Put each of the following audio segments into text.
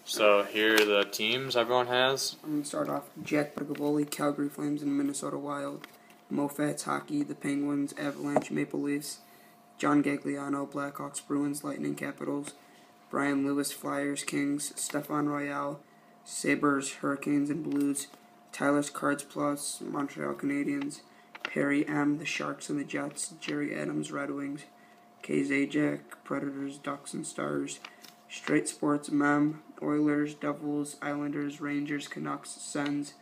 So here are the teams everyone has. I'm going to start off Jack Bergavoli, Calgary Flames, and Minnesota Wild. Mofats Hockey, the Penguins, Avalanche, Maple Leafs. John Gagliano, Blackhawks, Bruins, Lightning, Capitals. Brian Lewis, Flyers, Kings. Stefan Royal, Sabres, Hurricanes, and Blues. Tyler's Cards Plus, Montreal Canadiens. Perry M., the Sharks and the Jets. Jerry Adams, Red Wings. K. Zajac, Predators, Ducks, and Stars. Straight Sports, Mem, Oilers, Devils, Islanders, Rangers, Canucks, Sens,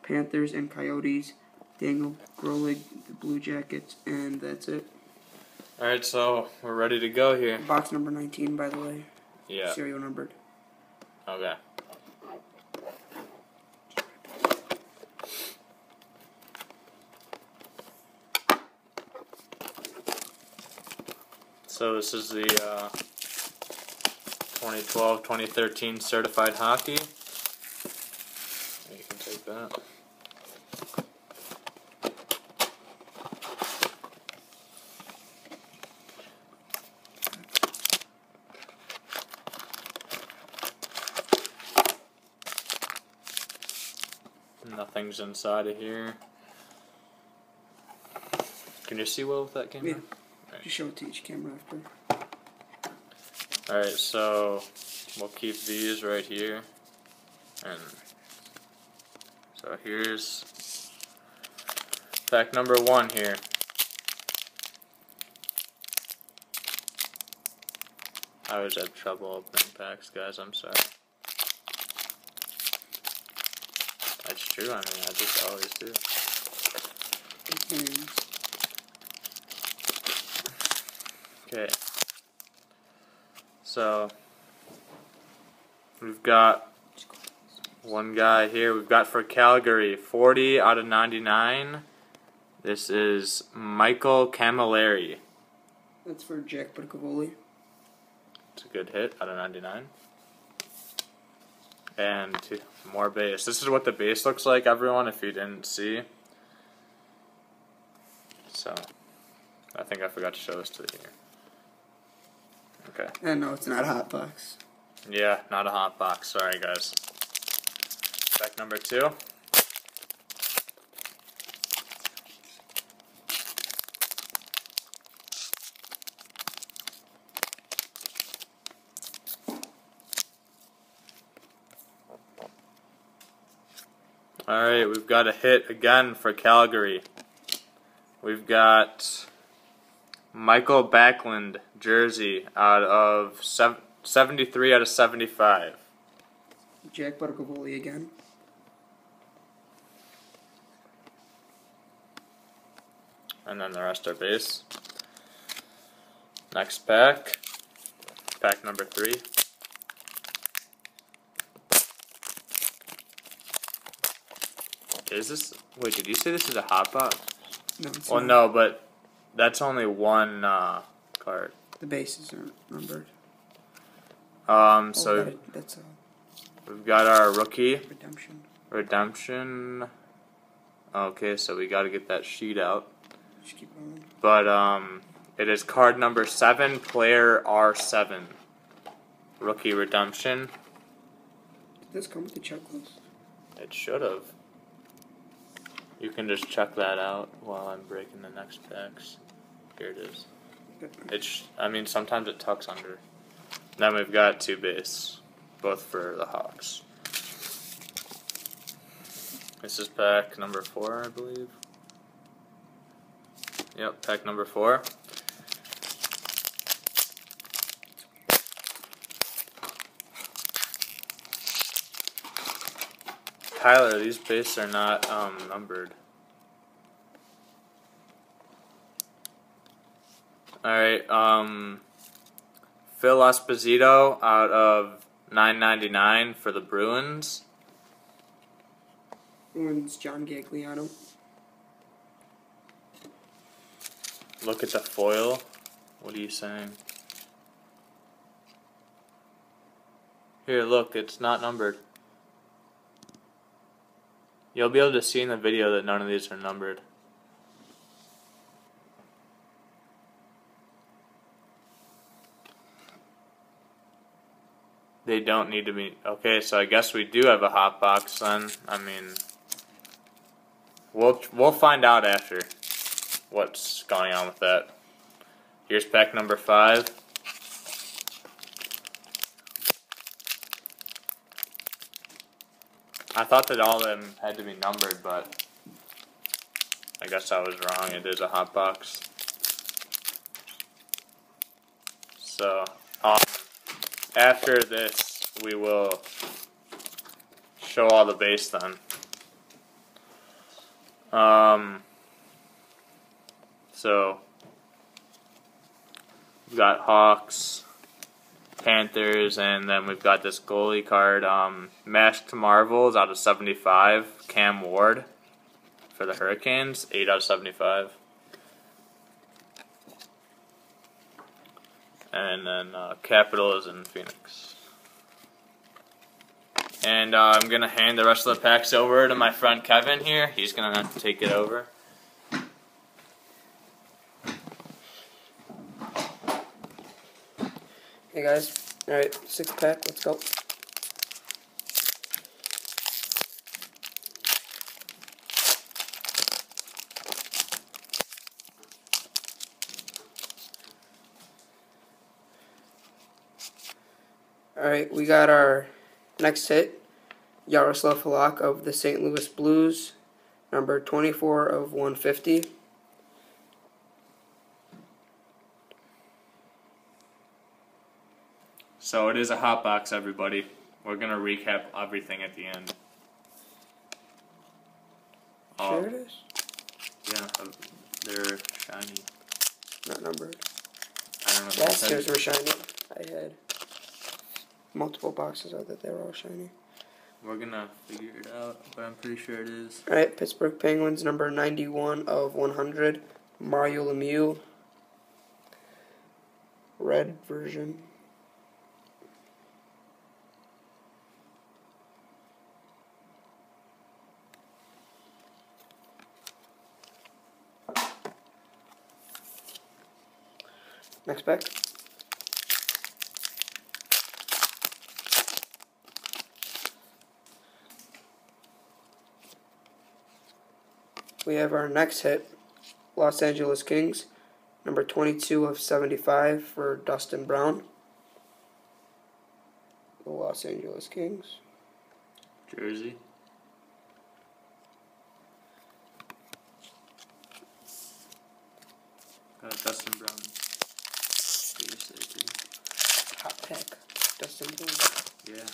Panthers, and Coyotes. Daniel Grolig, the Blue Jackets, and that's it. Alright, so we're ready to go here. Box number 19, by the way. Yeah. Serial numbered. Okay. So this is the 2012-2013 certified hockey. You can take that. Nothing's inside of here. Can you see well with that camera? Yeah. Just show it to each camera after. Alright, so we'll keep these right here. And so here's pack number 1 here. I always have trouble opening packs, guys, I'm sorry. That's true, I mean, I just always do. Okay. So, we've got one guy here. We've got for Calgary, 40 out of 99. This is Michael Camilleri. That's for Jack Bergavoli. It's a good hit out of 99. And more base. This is what the base looks like, everyone, if you didn't see. So, I think I forgot to show this to you here. Okay. And no, it's not a hot box. Yeah, not a hot box. Sorry, guys. Pack number 2. Alright, we've got a hit again for Calgary. We've got Michael Backlund, jersey, out of 73 out of 75. Jack Bergavoli again. And then the rest are base. Next pack. Pack number 3. Is this... Wait, did you say this is a hot box? No, it's Well, not. no, but that's only one card. The bases aren't numbered. So That's a we've got our rookie redemption. Okay, so we got to get that sheet out. Just keep going. But it is card number 7, player R7, rookie redemption. Did this come with the checklist? It should have. You can just check that out while I'm breaking the next packs. Here it is. I mean, sometimes it tucks under. Then we've got 2 base, both for the Hawks. This is pack number 4, I believe. Yep, pack number 4. Tyler, these bases are not numbered. Alright, Phil Esposito out of 9.99 for the Bruins. One's John Gagliano. Look at the foil. What are you saying? Here, look, it's not numbered. You'll be able to see in the video that none of these are numbered. They don't need to be. Okay, so I guess we do have a hot box then. I mean, we'll find out after what's going on with that. Here's pack number 5. I thought that all of them had to be numbered, but I guess I was wrong. It is a hot box. So, after this, we will show all the base then. So we've got Hawks, Panthers, and then we've got this goalie card, Masked Marvels out of 75, Cam Ward for the Hurricanes, 8 out of 75. And then Capitals in Phoenix. And I'm going to hand the rest of the packs over to my friend Kevin here. He's going to take it over. Hey guys, alright, 6th pack, let's go. Alright, we got our next hit, Yaroslav Halak of the St. Louis Blues, number 24 of 150. So it is a hot box, everybody. We're going to recap everything at the end. Sure it is? Yeah, they're shiny. Not numbered. I don't know. Last year's were shiny. I had multiple boxes out that they were all shiny. We're going to figure it out, but I'm pretty sure it is. Alright, Pittsburgh Penguins, number 91 of 100. Mario Lemieux. Red version. Next pack. We have our next hit, Los Angeles Kings, number 22 of 75 for Dustin Brown. The Los Angeles Kings. Jersey. Dustin Brown. Hot pack. Dustin Brown. Yeah.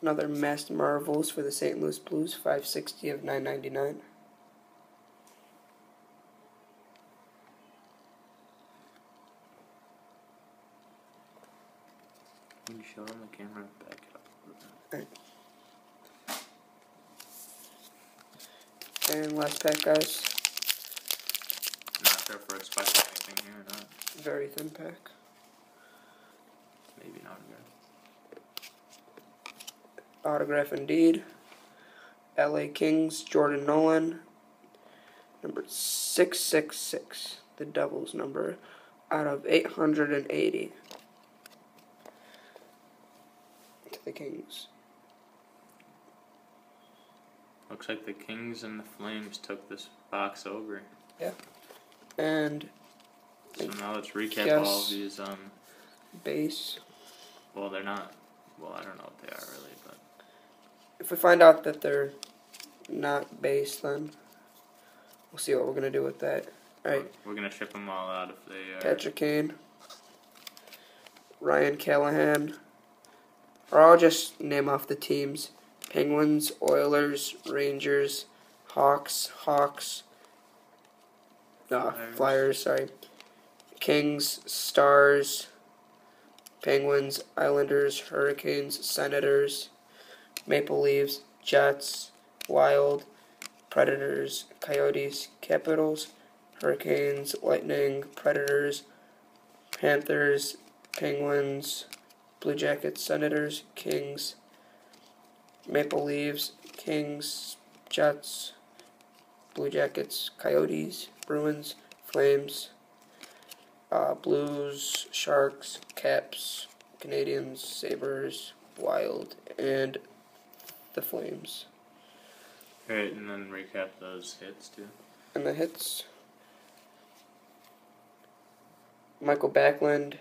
Another Masked Marvels for the St. Louis Blues, 560 of 999. Can you show them the camera back up? Right. And last pack, guys. Not sure if we're expecting anything here or not. Very thin pack. Maybe not good. Autograph indeed. LA Kings, Jordan Nolan, number 666, the Devils number, out of 880 to the Kings. Looks like the Kings and the Flames took this box over. Yeah. And so now let's recap all of these. Base. Well, they're not. Well, I don't know what they are really, but if we find out that they're not base, then we'll see what we're gonna do with that. All right. We're gonna ship them all out if they are. Patrick Kane, Ryan Callahan, or I'll just name off the teams: Penguins, Oilers, Rangers, Hawks, Flyers, sorry, Kings, Stars, Penguins, Islanders, Hurricanes, Senators, Maple Leafs, Jets, Wild, Predators, Coyotes, Capitals, Hurricanes, Lightning, Predators, Panthers, Penguins, Blue Jackets, Senators, Kings, Maple Leafs, Kings, Jets, Blue Jackets, Coyotes, Bruins, Flames, Blues, Sharks, Caps, Canadians, Sabres, Wild, and the Flames. Alright, and then recap those hits too. And the hits: Michael Backlund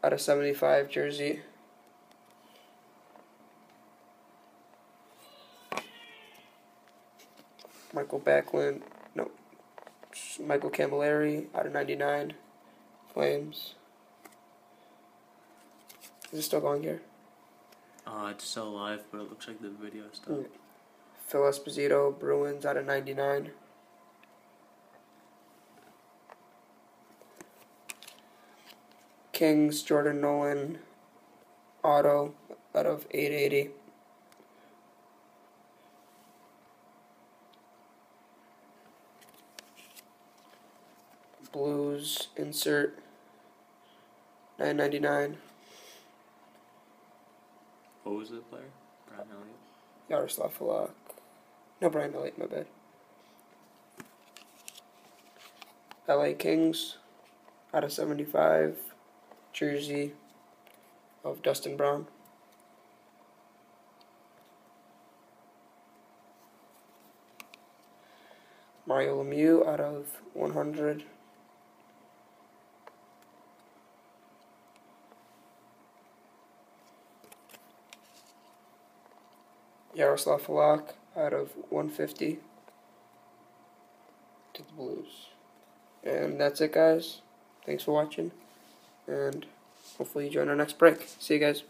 out of 75 jersey. Michael Camilleri out of 99 Flames. Is it still going here? It's still live, but it looks like the video stopped. Phil Esposito, Bruins out of 99. Kings, Jordan Nolan, auto out of 880. Blues, insert 999. What was the player? Brian Elliott? Yaroslav Halak. No, Brian Elliott, my bad. LA Kings out of 75. Jersey of Dustin Brown. Mario Lemieux out of 100. Yaroslav Halak out of 150 to the Blues. And that's it, guys. Thanks for watching, and hopefully you join our next break. See you guys.